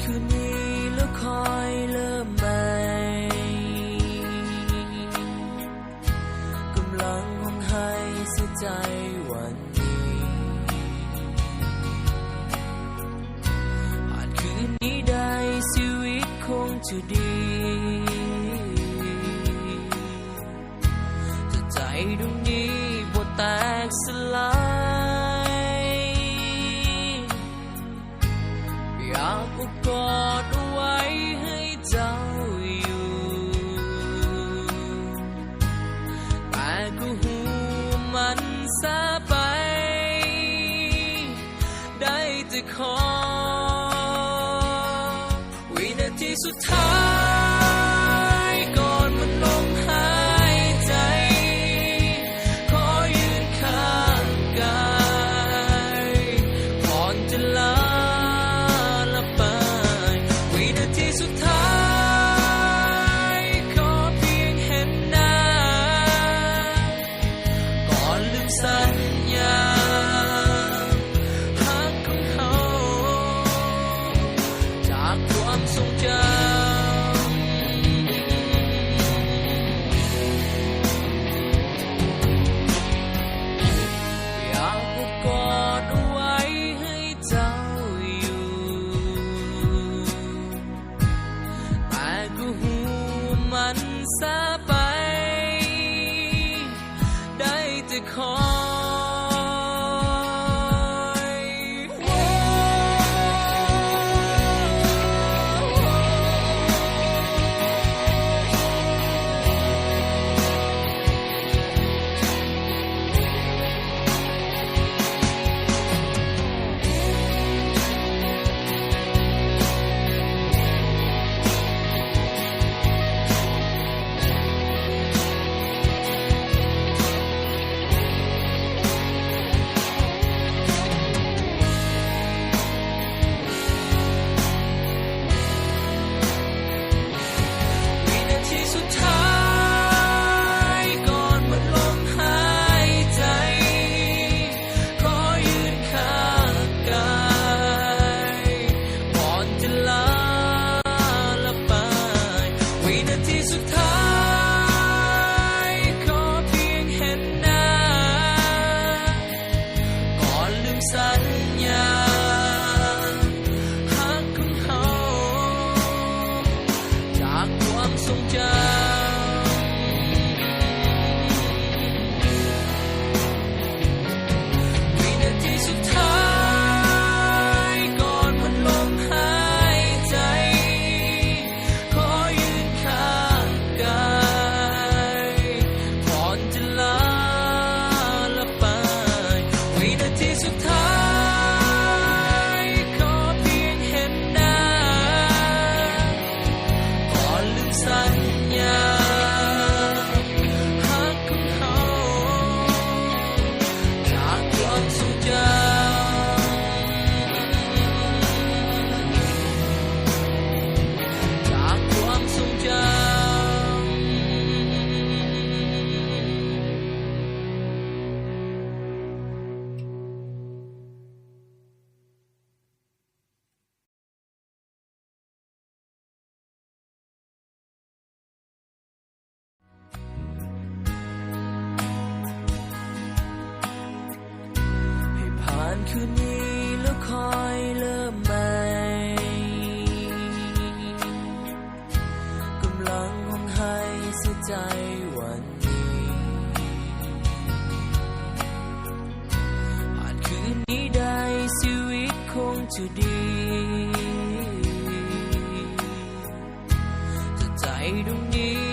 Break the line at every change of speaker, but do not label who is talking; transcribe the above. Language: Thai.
คืนนี้แล้วคอยเริ่มใหม่กำลังห้องให้เสียใจวันนี้ผ่านคืนนี้ได้ชีวิตคงจะดีแต่ใจดวงนี้บ่แตกสลายอยากกอดเอาไว้ให้เจ้าอยู่แต่ก็หูมันซาไปได้แต่ขอวินาทีสุดท้ายก่อนมันลมหายใจขอยืนข้างกายก่อนจะลาสุดท้ายขอเพียงเห็นหน้าก่อนลืมสัญญาหักของเขาจากความทรงจำอยากกอดเอาไว้ให้เจ้ามันซาไปได้แต่คอยสุดท้ายก่อนหมดลมหายใจขอยืนข้างกายก่อนจะลาละไปวินาทีสุดท้ายขอเพียงเห็นหน้าก่อนลืมสัญญาหักของเขาจากความทรงจำวินาทีสุดท้ายก่อนหมดลมหายใจขอยืนข้างกายก่อนจะลาละไปวินาทีสุดท้ายขอเพียงเห็นหน้าก่อนลืมสัญญาหักของเขาจากความทรงจำจากความทรงจำผ่านคืนนี้แล้วคอยเริ่มใหม่กำลังห้องให้เสียใจวันนี้ผ่านคืนนี้ได้ชีวิตคงจะดีแต่ใจดวงนี้